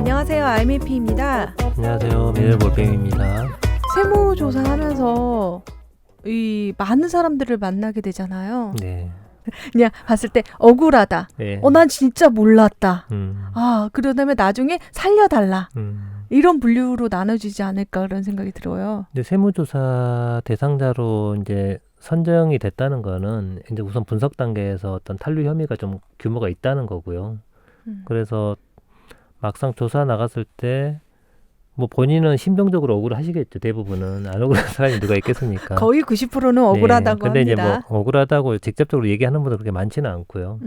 안녕하세요. IMP입니다. 안녕하세요. 미네볼뱅입니다. 세무조사하면서 이 많은 사람들을 만나게 되잖아요. 네. 그냥 봤을 때 억울하다. 네. 난 진짜 몰랐다. 음. 그러다면 나중에 살려달라. 음. 이런 분류로 나눠지지 않을까 그런 생각이 들어요. 근데 세무조사 대상자로 이제 선정이 됐다는 거는 이제 우선 분석 단계에서 어떤 탄류 혐의가 좀 규모가 있다는 거고요. 그래서 막상 조사 나갔을 때 뭐 본인은 심정적으로 억울하시겠죠. 대부분은 안 억울한 사람이 누가 있겠습니까? 거의 90%는 억울하다고 근데 합니다. 이제 뭐 억울하다고 직접적으로 얘기하는 분들 그렇게 많지는 않고요.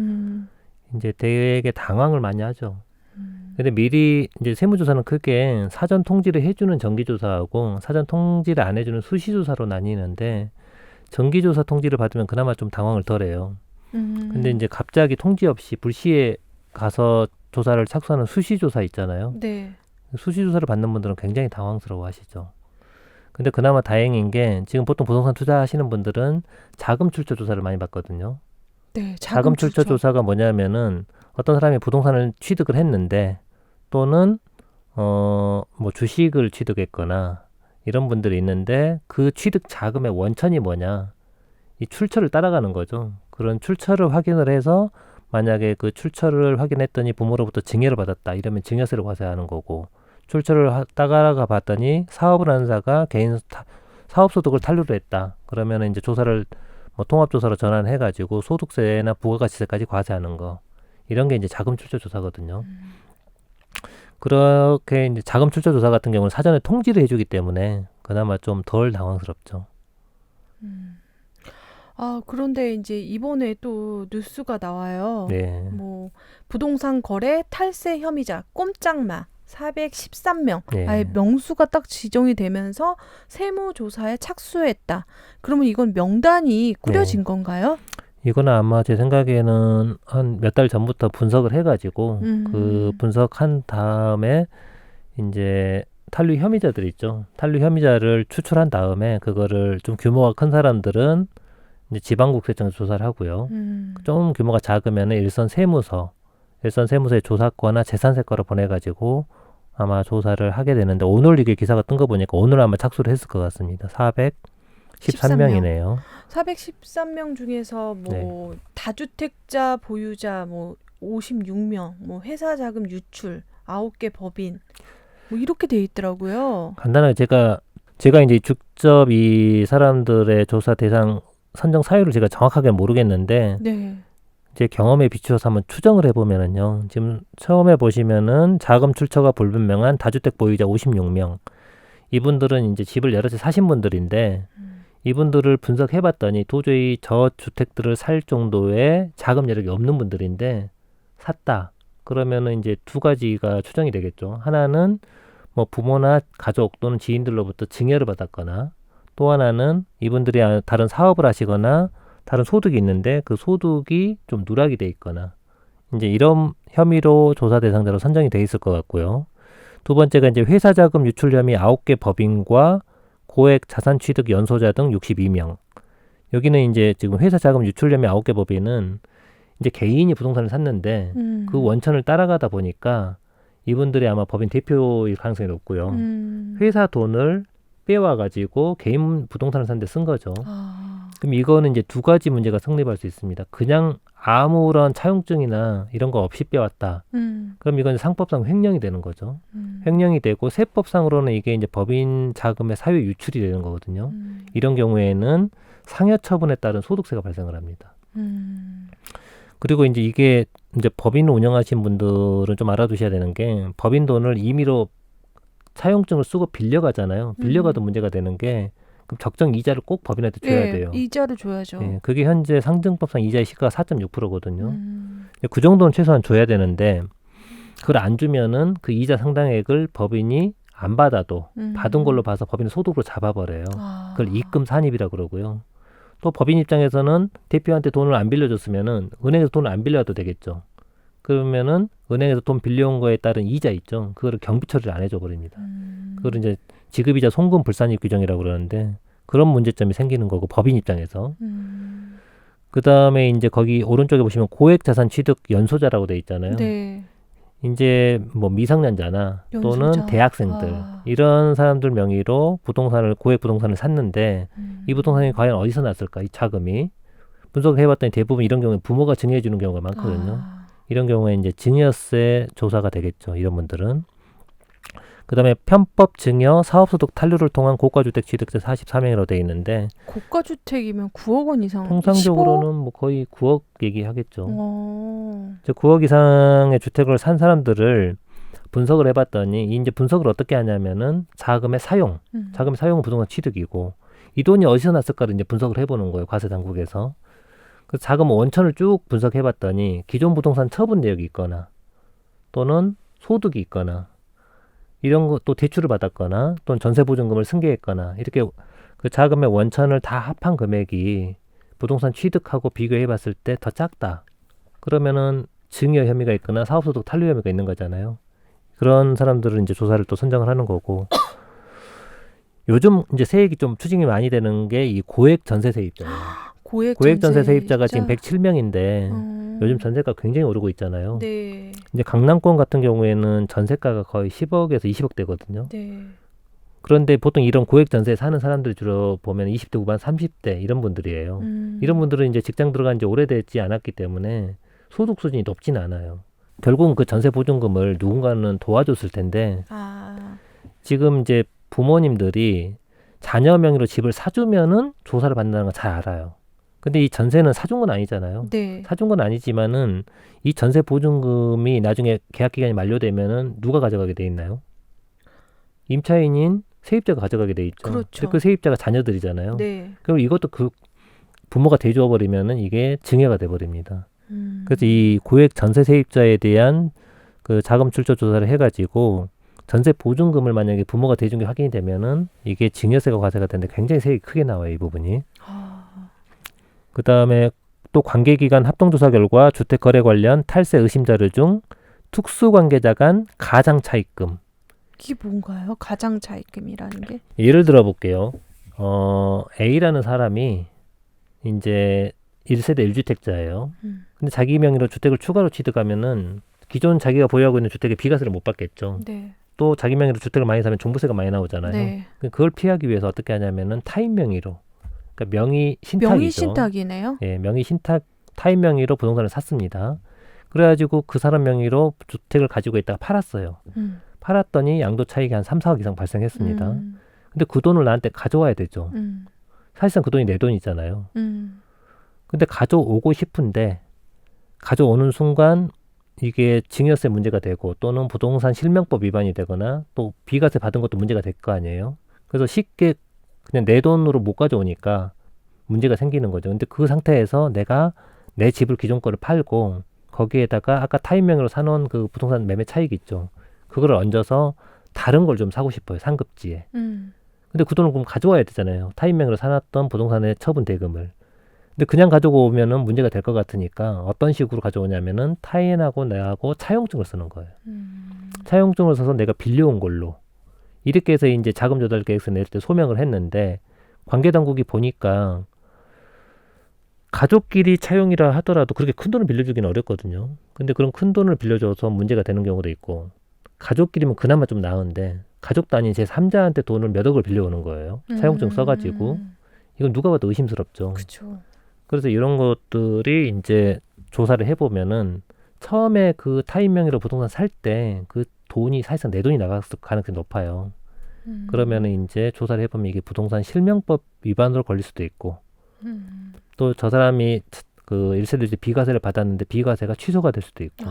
이제 되게 당황을 많이 하죠. 근데 미리 이제 세무조사는 크게 사전 통지를 해주는 정기조사하고 사전 통지를 안 해주는 수시조사로 나뉘는데 정기조사 통지를 받으면 그나마 좀 당황을 덜해요. 근데 이제 갑자기 통지 없이 불시에 가서 조사를 착수하는 수시조사 있잖아요. 네. 수시조사를 받는 분들은 굉장히 당황스러워 하시죠. 근데 그나마 다행인 게 지금 보통 부동산 투자하시는 분들은 자금 출처 조사를 많이 받거든요. 네. 자금 출처 조사가 뭐냐면은 어떤 사람이 부동산을 취득을 했는데 또는 뭐 주식을 취득했거나 이런 분들이 있는데 그 취득 자금의 원천이 뭐냐 이 출처를 따라가는 거죠. 그런 출처를 확인을 해서 만약에 그 출처를 확인했더니 부모로부터 증여를 받았다 이러면 증여세를 과세하는 거고 출처를 따라가 봤더니 사업을 하는 자가 개인 사업소득을 탄류를 했다 그러면 이제 조사를 뭐 통합조사로 전환해가지고 소득세나 부가가치세까지 과세하는 거 이런 게 이제 자금 출처 조사거든요. 그렇게 이제 자금 출처 조사 같은 경우는 사전에 통지를 해주기 때문에 그나마 좀 덜 당황스럽죠. 그런데 이제 이번에 또 뉴스가 나와요. 네. 뭐 부동산 거래 탈세 혐의자 꼼짝마 413명. 네. 아예 명수가 딱 지정이 되면서 세무조사에 착수했다. 그러면 이건 명단이 꾸려진 건가요? 이거는 아마 제 생각에는 한 몇 달 전부터 분석을 해가지고 그 분석한 다음에 이제 탄류 혐의자들 있죠. 탄류 혐의자를 추출한 다음에 그거를 좀 규모가 큰 사람들은 이제 지방국세청에서 조사를 하고요. 좀 규모가 작으면 일선 세무서에 조사과나 재산세과로 보내가지고 아마 조사를 하게 되는데 오늘 이게 기사가 뜬 거 보니까 오늘 아마 착수를 했을 것 같습니다. 413명이네요. 413명 중에서 뭐 다주택자 보유자 뭐 56명, 뭐 회사 자금 유출 9개 법인 뭐 이렇게 돼 있더라고요. 간단하게 제가 이제 직접 이 사람들의 조사 대상 선정 사유를 제가 정확하게 모르겠는데 제 경험에 비추어서 한번 추정을 해보면은요. 지금 처음에 보시면은 자금 출처가 불분명한 다주택 보유자 56명. 이분들은 이제 집을 여러 채 사신 분들인데 이분들을 분석해봤더니 도저히 저 주택들을 살 정도의 자금 여력이 없는 분들인데 샀다. 그러면은 이제 두 가지가 추정이 되겠죠. 하나는 뭐 부모나 가족 또는 지인들로부터 증여를 받았거나 또 하나는 이분들이 다른 사업을 하시거나 다른 소득이 있는데 그 소득이 좀 누락이 돼 있거나 이제 이런 혐의로 조사 대상자로 선정이 돼 있을 것 같고요. 두 번째가 이제 회사 자금 유출 혐의 9개 법인과 고액 자산 취득 연소자 등 62명. 여기는 이제 지금 회사 자금 유출 혐의 9개 법인은 이제 개인이 부동산을 샀는데 그 원천을 따라가다 보니까 이분들이 아마 법인 대표일 가능성이 높고요. 회사 돈을 빼와가지고 개인 부동산을 샀는데 쓴 거죠. 그럼 이거는 이제 두 가지 문제가 성립할 수 있습니다. 그냥 아무런 차용증이나 이런 거 없이 빼왔다. 그럼 이건 상법상 횡령이 되는 거죠. 횡령이 되고 세법상으로는 이게 이제 법인 자금의 사유 유출이 되는 거거든요. 이런 경우에는 상여 처분에 따른 소득세가 발생을 합니다. 그리고 이제 이게 이제 법인 운영하신 분들은 좀 알아두셔야 되는 게 법인 돈을 임의로 차용증을 쓰고 빌려가잖아요. 빌려가도 문제가 되는 게 그럼 적정 이자를 꼭 법인한테 줘야 돼요. 이자를 줘야죠. 네, 그게 현재 상증법상 이자의 시가가 4.6%거든요. 그 정도는 최소한 줘야 되는데 그걸 안 주면은 그 이자 상당액을 법인이 안 받아도 받은 걸로 봐서 법인을 소득으로 잡아버려요. 그걸 입금 산입이라고 그러고요. 또 법인 입장에서는 대표한테 돈을 안 빌려줬으면은 은행에서 돈을 안 빌려도 되겠죠. 그러면은 은행에서 돈 빌려온 거에 따른 이자 있죠. 그거를 경비 처리를 안 해줘 버립니다. 그거를 이제 지급이자 송금 불산입 규정이라고 그러는데 그런 문제점이 생기는 거고 법인 입장에서. 그 다음에 이제 거기 오른쪽에 보시면 고액 자산 취득 연소자라고 돼 있잖아요. 네. 이제 뭐 미성년자나 또는 연소자. 대학생들 아. 이런 사람들 명의로 부동산을 고액 부동산을 샀는데 이 부동산이 과연 어디서 났을까? 이 자금이 분석을 해봤더니 대부분 이런 경우에 부모가 증여해 주는 경우가 많거든요. 아. 이런 경우에 이제 증여세 조사가 되겠죠. 이런 분들은. 그다음에 편법 증여 사업소득 탄류를 통한 고가주택 취득자 44명이라고 돼 있는데 고가주택이면 9억 원 이상. 통상적으로는 뭐 거의 9억 얘기하겠죠. 15억? 이제 9억 이상의 주택을 산 사람들을 분석을 해봤더니 이제 분석을 어떻게 하냐면은 자금의 사용, 자금의 사용은 부동산 취득이고 이 돈이 어디서 났을까를 이제 분석을 해보는 거예요. 과세 당국에서. 그 자금 원천을 쭉 분석해봤더니 기존 부동산 처분 내역이 있거나 또는 소득이 있거나 이런 것 또 대출을 받았거나 또는 전세보증금을 승계했거나 이렇게 그 자금의 원천을 다 합한 금액이 부동산 취득하고 비교해봤을 때 더 작다. 그러면은 증여 혐의가 있거나 사업소득 탄류 혐의가 있는 거잖아요. 그런 사람들은 이제 조사를 또 선정을 하는 거고 요즘 이제 세액이 좀 추징이 많이 되는 게 이 고액 전세 세입자예요. 고액 전세 세입자가 지금 107명인데 요즘 전세가 굉장히 오르고 있잖아요. 네. 이제 강남권 같은 경우에는 전세가가 거의 10억에서 20억대거든요. 네. 그런데 보통 이런 고액 전세에 사는 사람들 주로 보면 20대 후반, 30대 이런 분들이에요. 이런 분들은 이제 직장 들어간 지 오래되지 않았기 때문에 소득 수준이 높진 않아요. 결국은 그 전세 보증금을 누군가는 도와줬을 텐데 지금 이제 부모님들이 자녀 명의로 집을 사주면은 조사를 받는다는 건 잘 알아요. 근데 이 전세는 사준 건 아니잖아요. 네. 사준 건 아니지만은 이 전세 보증금이 나중에 계약 기간이 만료되면은 누가 가져가게 돼 있나요? 임차인인 세입자가 가져가게 돼 있죠. 그렇죠. 근데 그 세입자가 자녀들이잖아요. 네. 그리고 이것도 그 부모가 대주어 버리면은 이게 증여가 돼 버립니다. 그래서 이 고액 전세 세입자에 대한 그 자금 출처 조사를 해가지고 전세 보증금을 만약에 부모가 대준 게 확인이 되면은 이게 증여세가 과세가 되는데 굉장히 세액이 크게 나와요, 이 부분이. 그 다음에 또 관계기관 합동조사 결과 주택거래 관련 탈세 의심 자료 중 특수관계자 간 가장차입금. 이게 뭔가요? 가장차입금이라는 게? 예를 들어 볼게요. A라는 사람이 이제 1세대 1주택자예요. 근데 자기 명의로 주택을 추가로 취득하면은 기존 자기가 보유하고 있는 주택에 비과세를 못 받겠죠. 네. 또 자기 명의로 주택을 많이 사면 종부세가 많이 나오잖아요. 네. 그걸 피하기 위해서 어떻게 하냐면은 타인 명의로, 그러니까 명의 신탁이죠. 명의 신탁이네요. 예, 명의 신탁 타인 명의로 부동산을 샀습니다. 그래가지고 그 사람 명의로 주택을 가지고 있다가 팔았어요. 팔았더니 양도 차익이 한 3, 4억 이상 발생했습니다. 근데 그 돈을 나한테 가져와야 되죠. 사실상 그 돈이 내 돈이잖아요. 근데 가져오고 싶은데 가져오는 순간 이게 증여세 문제가 되고 또는 부동산 실명법 위반이 되거나 또 비과세 받은 것도 문제가 될 거 아니에요. 그래서 쉽게 그냥 내 돈으로 못 가져오니까 문제가 생기는 거죠. 근데 그 상태에서 내가 내 집을 기존 거를 팔고 거기에다가 아까 타인 명의로 사놓은 그 부동산 매매 차익 있죠. 그걸 얹어서 다른 걸 좀 사고 싶어요. 상급지에. 근데 그 돈을 그럼 가져와야 되잖아요. 타인 명의로 사놨던 부동산의 처분 대금을. 근데 그냥 가져오면은 문제가 될 것 같으니까 어떤 식으로 가져오냐면은 타인하고 내하고 차용증을 쓰는 거예요. 차용증을 써서 내가 빌려온 걸로. 이렇게 해서 이제 자금 조달 계획서 낼 때 소명을 했는데 관계 당국이 보니까 가족끼리 차용이라 하더라도 그렇게 큰 돈을 빌려주기는 어렵거든요. 근데 그런 큰 돈을 빌려줘서 문제가 되는 경우도 있고 가족끼리면 그나마 좀 나은데 가족도 아닌 제 3자한테 돈을 몇 억을 빌려오는 거예요. 차용증 써가지고. 이건 누가 봐도 의심스럽죠. 그쵸. 그래서 이런 것들이 이제 조사를 해보면은 처음에 그 타인 명의로 부동산 살 때 그 돈이 사실상 내 돈이 나갔을 가능성이 높아요. 그러면은 이제 조사를 해보면 이게 부동산 실명법 위반으로 걸릴 수도 있고 또 저 사람이 그 1세대 비과세를 받았는데 비과세가 취소가 될 수도 있고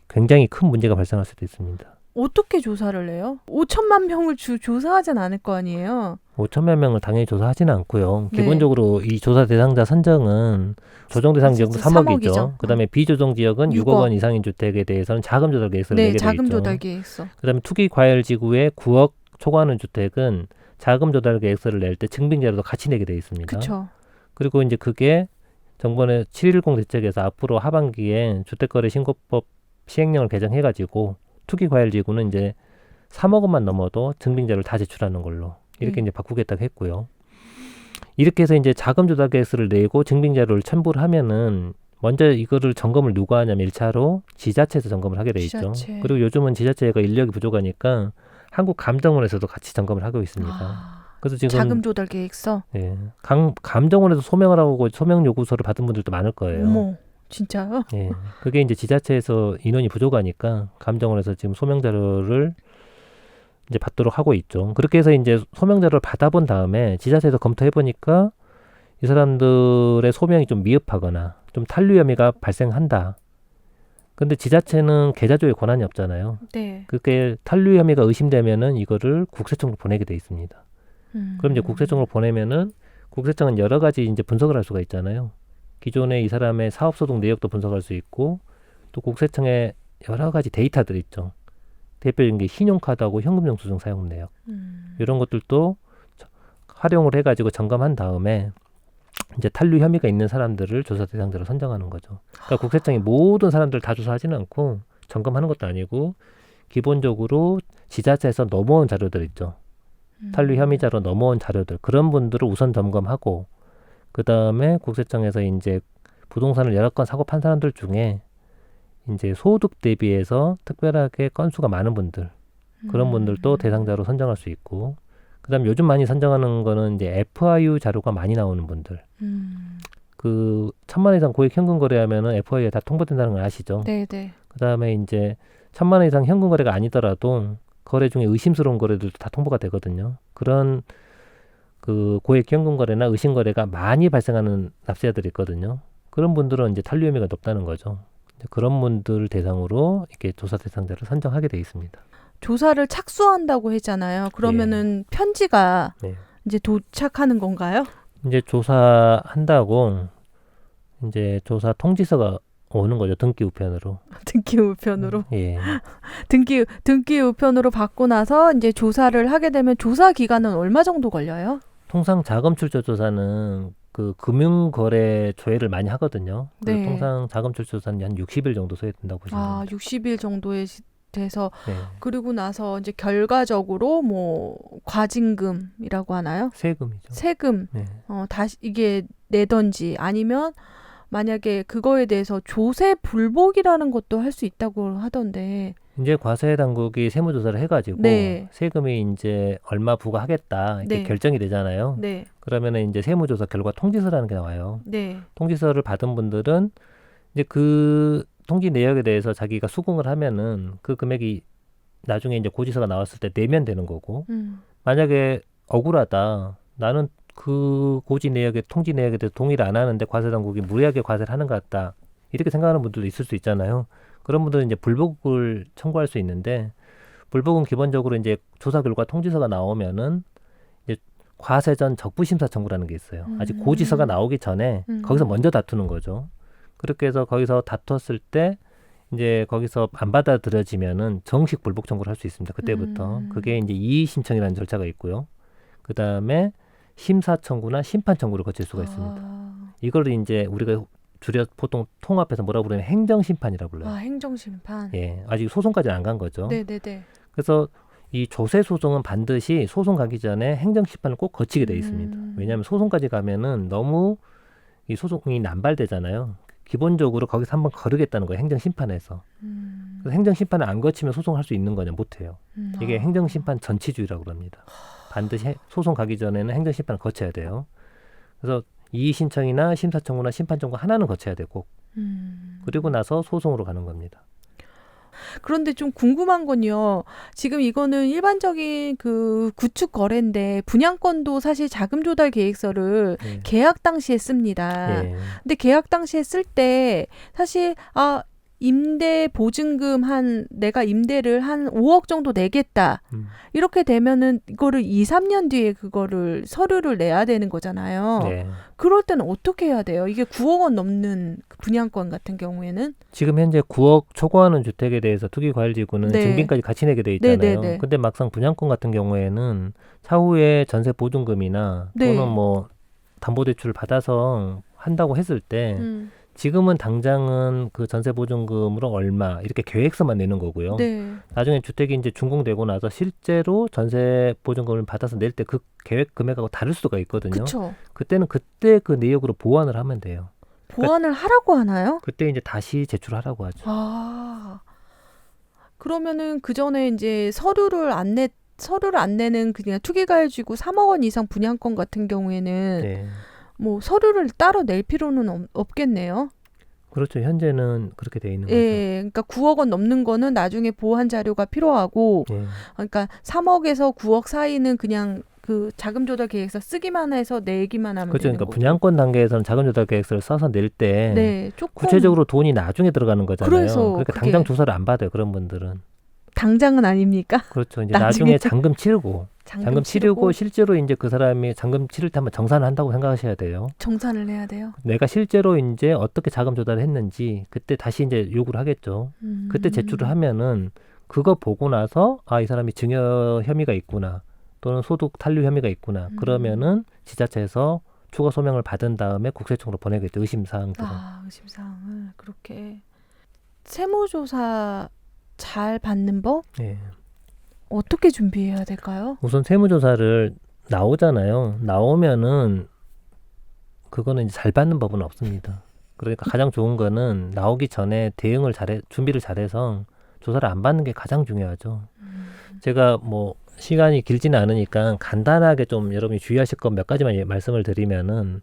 굉장히 큰 문제가 발생할 수도 있습니다. 어떻게 조사를 해요? 5천만 명을 조사하진 않을 거 아니에요? 5천만 명을 당연히 조사하지는 않고요. 네. 기본적으로 이 조사 대상자 선정은 조정 대상 지역은 3억이죠. 그다음에 비조정 지역은 6억 원 이상인 주택에 대해서는 자금 조달 계획서를 내게 돼 있죠. 자금 조달 계획서. 그다음에 투기 과열 지구에 9억 초과하는 주택은 자금 조달 계획서를 낼 때 증빙 자료도 같이 내게 돼 있습니다. 그렇죠. 그리고 이제 그게 정부의 710 대책에서 앞으로 하반기에 주택거래 신고법 시행령을 개정해가지고 투기 과열 지구는 이제 3억 원만 넘어도 증빙 자료를 다 제출하는 걸로 이렇게 이제 바꾸겠다고 했고요. 이렇게 해서 이제 자금 조달 계획서를 내고 증빙 자료를 첨부를 하면은 먼저 이거를 점검을 누가 하냐면 1차로 지자체에서 점검을 하게 돼 있죠. 지자체. 그리고 요즘은 지자체가 인력이 부족하니까 한국감정원에서도 같이 점검을 하고 있습니다. 그래서 지금 자금 조달 계획서. 예, 감정원에서 소명을 하고 소명 요구서를 받은 분들도 많을 거예요. 어머, 진짜요? 예, 그게 이제 지자체에서 인원이 부족하니까 감정원에서 지금 소명 자료를 이제 받도록 하고 있죠. 그렇게 해서 이제 소명 자료를 받아본 다음에 지자체에서 검토해 보니까 이 사람들의 소명이 좀 미흡하거나 좀 탄류 혐의가 발생한다. 근데 지자체는 계좌 조회 권한이 없잖아요. 네. 그게 탄류 혐의가 의심되면은 이거를 국세청으로 보내게 돼 있습니다. 그럼 이제 국세청으로 보내면은 국세청은 여러 가지 이제 분석을 할 수가 있잖아요. 기존에 이 사람의 사업소득 내역도 분석할 수 있고 또 국세청에 여러 가지 데이터들이 있죠. 대표적인 게 신용카드하고 현금영수증 사용 내역 이런 것들도 활용을 해가지고 점검한 다음에 이제 탄류 혐의가 있는 사람들을 조사 대상자로 선정하는 거죠. 그러니까 국세청이 모든 사람들을 다 조사하지는 않고 점검하는 것도 아니고 기본적으로 지자체에서 넘어온 자료들 있죠. 탄류 혐의자로 넘어온 자료들 그런 분들을 우선 점검하고 그 다음에 국세청에서 이제 부동산을 여러 건 사고 판 사람들 중에 이제 소득 대비해서 특별하게 건수가 많은 분들 그런 분들도 대상자로 선정할 수 있고 그다음 요즘 많이 선정하는 거는 이제 FIU 자료가 많이 나오는 분들 그 1,000만 원 이상 고액 현금 거래하면은 FIU에 다 통보된다는 걸 아시죠? 네네. 그다음에 이제 1,000만 원 이상 현금 거래가 아니더라도 거래 중에 의심스러운 거래들도 다 통보가 되거든요. 그런 그 고액 현금 거래나 의심 거래가 많이 발생하는 납세자들이 있거든요. 그런 분들은 이제 탄류 혐의가 높다는 거죠. 그런 분들 대상으로 이렇게 조사 대상자를 선정하게 돼 있습니다. 조사를 착수한다고 했잖아요. 그러면은 편지가 네. 이제 도착하는 건가요? 이제 조사한다고 이제 조사 통지서가 오는 거죠. 등기 우편으로. 등기 우편으로. 예. 등기 우편으로 받고 나서 이제 조사를 하게 되면 조사 기간은 얼마 정도 걸려요? 통상 자금 출처 조사는 그 금융거래 조회를 많이 하거든요. 그래서 네. 통상 자금 출처 조사는 한 60일 정도 소요된다고 보시면 됩니다. 60일 정도에 돼서 네. 그리고 나서 이제 결과적으로 뭐 과징금이라고 하나요? 세금이죠. 세금 네. 다시 이게 내던지 아니면 만약에 그거에 대해서 조세 불복이라는 것도 할 수 있다고 하던데. 이제 과세 당국이 세무조사를 해가지고 네. 세금이 이제 얼마 부과하겠다 이렇게 네. 결정이 되잖아요. 네. 그러면은 이제 세무조사 결과 통지서라는 게 나와요. 네. 통지서를 받은 분들은 이제 그 통지 내역에 대해서 자기가 수긍을 하면은 그 금액이 나중에 이제 고지서가 나왔을 때 내면 되는 거고 만약에 억울하다 나는 그 고지 내역에 통지 내역에 대해서 동의를 안 하는데 과세 당국이 무리하게 과세를 하는 것 같다 이렇게 생각하는 분들도 있을 수 있잖아요. 그런 분들은 이제 불복을 청구할 수 있는데 불복은 기본적으로 이제 조사 결과 통지서가 나오면은 이제 과세 전 적부심사 청구라는 게 있어요. 아직 고지서가 나오기 전에 거기서 먼저 다투는 거죠. 그렇게 해서 거기서 다투었을 때 이제 거기서 안 받아들여지면은 정식 불복 청구를 할 수 있습니다. 그때부터 그게 이제 이의 신청이라는 절차가 있고요. 그 다음에 심사 청구나 심판 청구를 거칠 수가 있습니다. 이걸 이제 우리가 줄여 보통 통합해서 뭐라고 부르냐면 행정심판이라고 불러요. 행정심판. 예, 아직 소송까지는 안 간 거죠. 네네네. 그래서 이 조세 소송은 반드시 소송 가기 전에 행정심판을 꼭 거치게 돼 있습니다. 왜냐하면 소송까지 가면은 너무 이 소송이 남발되잖아요. 기본적으로 거기서 한번 거르겠다는 거예요. 행정심판에서. 그래서 행정심판을 안 거치면 소송할 수 있는 거냐 못해요. 이게 행정심판 전치주의라고 합니다. 반드시 소송 가기 전에는 행정심판을 거쳐야 돼요. 그래서 이의신청이나 심사청구나 심판청구 하나는 거쳐야 되고 그리고 나서 소송으로 가는 겁니다. 그런데 좀 궁금한 건요. 지금 이거는 일반적인 그 구축 거래인데 분양권도 사실 자금 조달 계획서를 계약 당시에 씁니다. 근데 계약 당시에 쓸 때 사실 임대 보증금 내가 임대를 한 5억 정도 내겠다. 이렇게 되면은 이거를 2, 3년 뒤에 그거를 서류를 내야 되는 거잖아요. 그럴 때는 어떻게 해야 돼요? 이게 9억 원 넘는 분양권 같은 경우에는? 지금 현재 9억 초과하는 주택에 대해서 투기과열지구는 증빙까지 같이 내게 돼 있잖아요. 근데 막상 분양권 같은 경우에는 차후에 전세 보증금이나 또는 뭐 담보대출을 받아서 한다고 했을 때 지금은 당장은 그 전세 보증금으로 얼마 이렇게 계획서만 내는 거고요. 나중에 주택이 이제 준공되고 나서 실제로 전세 보증금을 받아서 낼 때 그 계획 금액하고 다를 수가 있거든요. 그쵸. 그때는 그때 그 내역으로 보완을 하면 돼요. 보완을 하라고 하나요? 그때 이제 다시 제출하라고 하죠. 아, 그러면은 그 전에 이제 서류를 안 내는 그냥 투기가해지고 3억 원 이상 분양권 같은 경우에는 네. 뭐 서류를 따로 낼 필요는 없겠네요. 그렇죠. 현재는 그렇게 돼 있는 거죠. 예, 그러니까 9억 원 넘는 거는 나중에 보완 자료가 필요하고, 예. 그러니까 3억에서 9억 사이는 그냥 그 자금 조달 계획서 쓰기만 해서 내기만 하면 그렇죠. 되는 그러니까 거고. 분양권 단계에서는 자금 조달 계획서를 써서 낼 때 네, 조금 구체적으로 돈이 나중에 들어가는 거잖아요. 그래서 그러니까 그게- 당장 조사를 안 받아요. 그런 분들은. 당장은 아닙니까? 그렇죠. 이제 나중에 나중에 잔금 치르고 잔금 치르고 실제로 이제 그 사람이 잔금 치를 때 한번 정산을 한다고 생각하셔야 돼요. 정산을 해야 돼요. 내가 실제로 이제 어떻게 자금 조달을 했는지 그때 다시 이제 요구를 하겠죠. 그때 제출을 하면은 그거 보고 나서 아, 이 사람이 증여 혐의가 있구나 또는 소득 탄류 혐의가 있구나 그러면은 지자체에서 추가 소명을 받은 다음에 국세청으로 보내겠죠. 의심사항들은. 아, 의심사항을 그렇게 세무조사 잘 받는 법 네. 어떻게 준비해야 될까요? 우선 세무조사를 나오잖아요. 나오면은 그거는 이제 잘 받는 법은 없습니다. 그러니까 가장 좋은 거는 나오기 전에 대응을 준비를 잘해서 조사를 안 받는 게 가장 중요하죠. 제가 뭐 시간이 길지는 않으니까 간단하게 좀 여러분이 주의하실 것 몇 가지만 말씀을 드리면은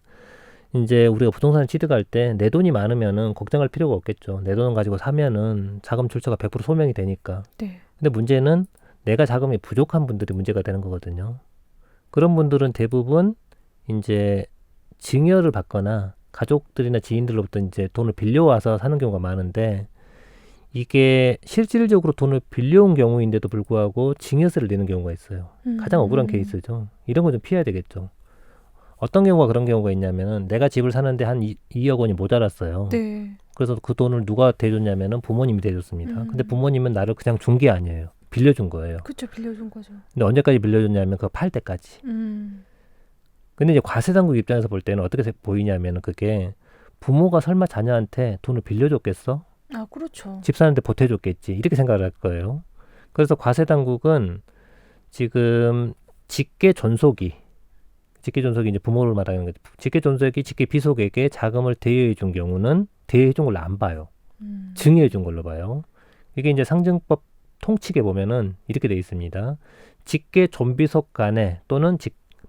이제 우리가 부동산을 취득할 때 내 돈이 많으면은 걱정할 필요가 없겠죠. 내 돈을 가지고 사면은 자금 출처가 100% 소명이 되니까. 네. 근데 문제는 내가 자금이 부족한 분들이 문제가 되는 거거든요. 그런 분들은 대부분 이제 증여를 받거나 가족들이나 지인들로부터 이제 돈을 빌려와서 사는 경우가 많은데 이게 실질적으로 돈을 빌려온 경우인데도 불구하고 증여세를 내는 경우가 있어요. 가장 억울한 케이스죠. 이런 거 좀 피해야 되겠죠. 어떤 경우가 그런 경우가 있냐면은 내가 집을 사는데 한 2억 원이 모자랐어요. 네. 그래서 그 돈을 누가 대줬냐면은 부모님이 대줬습니다. 근데 부모님은 나를 그냥 준 게 아니에요. 빌려준 거예요. 그렇죠. 빌려준 거죠. 근데 언제까지 빌려줬냐면 그거 팔 때까지. 근데 이제 과세당국 입장에서 볼 때는 어떻게 보이냐면은 그게 부모가 설마 자녀한테 돈을 빌려줬겠어? 아, 그렇죠. 집 사는데 보태줬겠지. 이렇게 생각을 할 거예요. 그래서 과세당국은 지금 직계 존속이 이제 부모를 말하는 거죠. 직계 존속이 직계 비속에게 자금을 대여해 준 경우는 대여해 준 걸로 안 봐요. 증여해 준 걸로 봐요. 이게 이제 상증법 통칙에 보면은 이렇게 돼 있습니다. 직계 존비속 간에 또는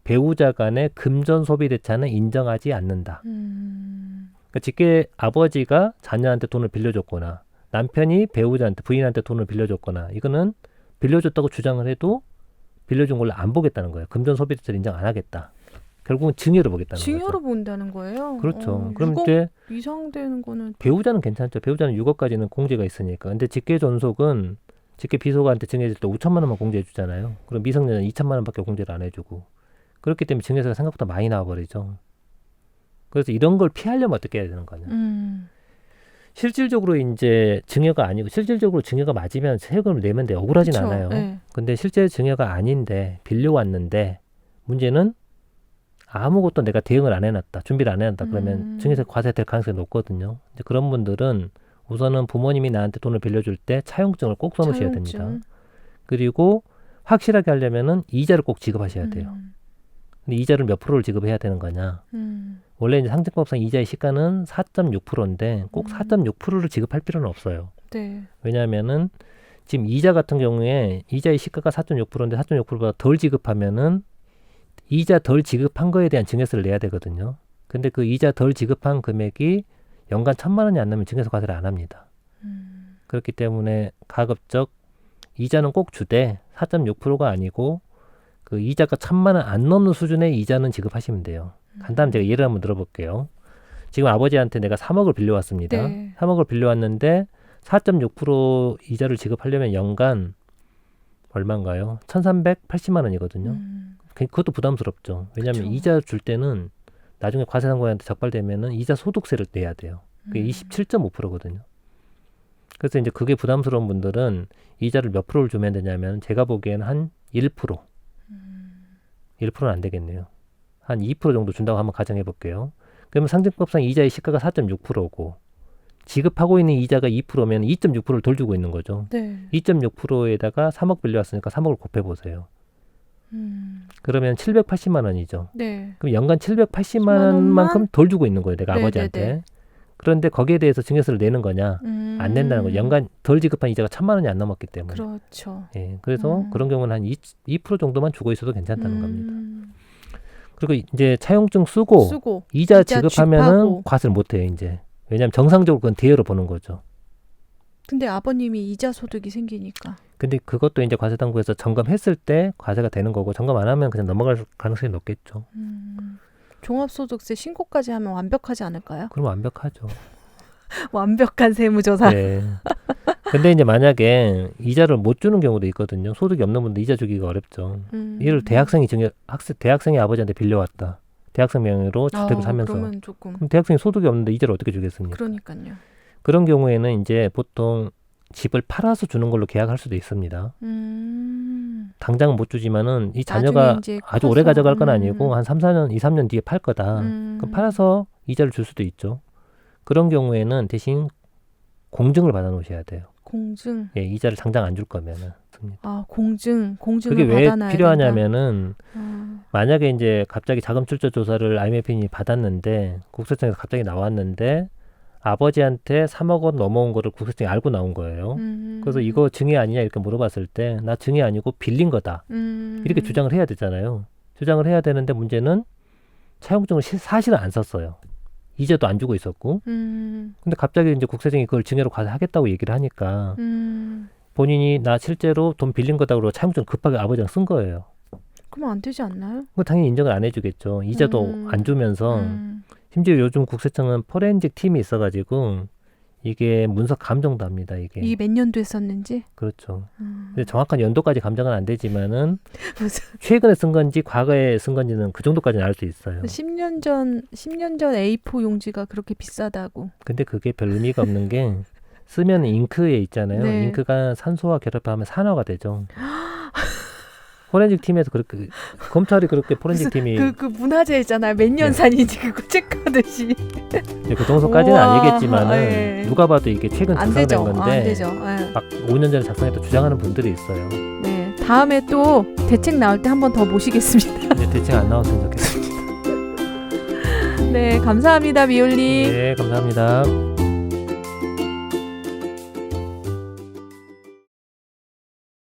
배우자 간의 금전 소비 대차는 인정하지 않는다. 그러니까 직계 아버지가 자녀한테 돈을 빌려줬거나 남편이 배우자한테 부인한테 돈을 빌려줬거나 이거는 빌려줬다고 주장을 해도 빌려준 걸로 안 보겠다는 거예요. 금전 소비 대차를 인정 안 하겠다. 결국은 증여로 보겠다는 거죠. 증여로 본다는 거예요? 그렇죠. 그럼 6억 이제 이상 되는 거는 배우자는 괜찮죠. 배우자는 6억까지는 공제가 있으니까. 근데 직계 존속은 직계 비속한테 증여해줄 때 5천만 원만 공제해 주잖아요. 그럼 미성년자는 2천만 원밖에 공제를 안 해주고. 그렇기 때문에 증여세가 생각보다 많이 나와버리죠. 그래서 이런 걸 피하려면 어떻게 해야 되는 거냐. 실질적으로 이제 증여가 아니고 실질적으로 증여가 맞으면 세금을 내면 돼. 억울하진 그쵸, 않아요. 네. 근데 실제 증여가 아닌데 빌려왔는데 문제는 아무것도 내가 대응을 안 해놨다. 준비를 안 해놨다. 그러면 증여세 과세될 가능성이 높거든요. 이제 그런 분들은 우선은 부모님이 나한테 돈을 빌려줄 때 차용증을 꼭 써놓으셔야 됩니다. 그리고 확실하게 하려면은 이자를 꼭 지급하셔야 돼요. 근데 이자를 몇 프로를 지급해야 되는 거냐? 원래 이제 상증법상 이자의 시가는 4.6%인데 꼭 4.6%를 지급할 필요는 없어요. 네. 왜냐하면은 지금 이자 같은 경우에 이자의 시가가 4.6%인데 4.6%보다 덜 지급하면은 이자 덜 지급한 거에 대한 증여세를 내야 되거든요. 근데 그 이자 덜 지급한 금액이 연간 1,000만 원이 안 나면 증여세 과세를 안 합니다. 그렇기 때문에 가급적 이자는 꼭 주되 4.6%가 아니고 그 이자가 1,000만 원 안 넘는 수준의 이자는 지급하시면 돼요. 간단히 제가 예를 한번 들어볼게요. 지금 아버지한테 내가 3억을 빌려왔습니다. 네. 3억을 빌려왔는데 4.6% 이자를 지급하려면 연간 얼마인가요? 1,380만 원이거든요. 그것도 부담스럽죠. 왜냐하면 그쵸. 이자 줄 때는 나중에 과세상국한테 적발되면은 이자 소득세를 내야 돼요. 그게 27.5%거든요. 그래서 이제 그게 부담스러운 분들은 이자를 몇 프로를 주면 되냐면 제가 보기에는 한 1%. 1%는 안 되겠네요. 한 2% 정도 준다고 한번 가정해 볼게요. 그러면 상증법상 이자의 시가가 4.6%고 지급하고 있는 이자가 2%면 2.6%를 덜 주고 있는 거죠. 네. 2.6%에다가 3억 빌려왔으니까 3억을 곱해 보세요. 그러면 780만 원이죠. 네. 그럼 연간 780만 10만 원만큼 덜 주고 있는 거예요. 내가 네, 아버지한테. 네, 네. 그런데 거기에 대해서 증여세를 내는 거냐? 안 낸다는 거죠. 연간 덜 지급한 이자가 1,000만 원이 안 넘었기 때문에. 그렇죠. 예, 그래서 그런 경우는 한 2% 정도만 주고 있어도 괜찮다는 겁니다. 그리고 이제 차용증 쓰고 이자 지급하면은 쥐파고. 과세를 못 해요, 이제. 왜냐하면 정상적으로 그건 대여로 보는 거죠. 근데 아버님이 이자 소득이 생기니까. 근데 그것도 이제 과세당국에서 점검했을 때 과세가 되는 거고 점검 안 하면 그냥 넘어갈 가능성이 높겠죠. 종합소득세 신고까지 하면 완벽하지 않을까요? 그럼 완벽하죠. 완벽한 세무조사. 네. 근데 이제 만약에 이자를 못 주는 경우도 있거든요. 소득이 없는 분들 이자 주기가 어렵죠. 이를 대학생이 아버지한테 빌려왔다. 대학생 명의로 주택을 사면서. 그러면 조금. 그럼 대학생이 소득이 없는데 이자를 어떻게 주겠습니까? 그러니까요. 그런 경우에는 이제 보통 집을 팔아서 주는 걸로 계약할 수도 있습니다. 당장은 못 주지만은 이 자녀가 아주 오래 가져갈 건 아니고 한 2, 3년 뒤에 팔 거다. 그럼 팔아서 이자를 줄 수도 있죠. 그런 경우에는 대신 공증을 받아 놓으셔야 돼요. 공증? 예, 이자를 당장 안 줄 거면은. 공증을 그게 왜 받아놔야 필요하냐면은 만약에 이제 갑자기 자금 출처 조사를 IMF이 받았는데 국세청에서 갑자기 나왔는데 아버지한테 3억 원 넘어온 거를 국세청이 알고 나온 거예요. 그래서 이거 증여 아니냐 이렇게 물어봤을 때 나 증여 아니고 빌린 거다. 이렇게 주장을 해야 되잖아요. 주장을 해야 되는데 문제는 차용증을 사실은 안 썼어요. 이자도 안 주고 있었고. 근데 갑자기 이제 국세청이 그걸 증여로 과세하겠다고 얘기를 하니까 본인이 나 실제로 돈 빌린 거다 그러고 차용증 급하게 아버지랑 쓴 거예요. 그럼 안 되지 않나요? 그럼 당연히 인정을 안 해주겠죠. 이자도 안 주면서 심지어 요즘 국세청은 포렌식 팀이 있어가지고 이게 문서 감정도 합니다. 이게 몇 년도에 썼는지? 그렇죠. 근데 정확한 연도까지 감정은 안 되지만은 최근에 쓴 건지 과거에 쓴 건지는 그 정도까지는 알 수 있어요. 10년 전 A4 용지가 그렇게 비싸다고. 근데 그게 별 의미가 없는 게 쓰면 잉크에 있잖아요. 네. 잉크가 산소와 결합하면 산화가 되죠. 포렌식 팀에서 그렇게 검찰이 그렇게 포렌식 팀이 그 문화재 있잖아요. 몇 년 산인지 그거 체크하듯이. 그 정도까지는 아니겠지만은 예. 누가 봐도 이게 최근 작성된 건데 안 되죠. 예. 막 5년 전에 작성했다 주장하는 분들이 있어요. 네, 다음에 또 대책 나올 때 한 번 더 모시겠습니다. 이제 대책 안 나왔으면 좋겠습니다. 네, 감사합니다, 미올리. 네, 감사합니다.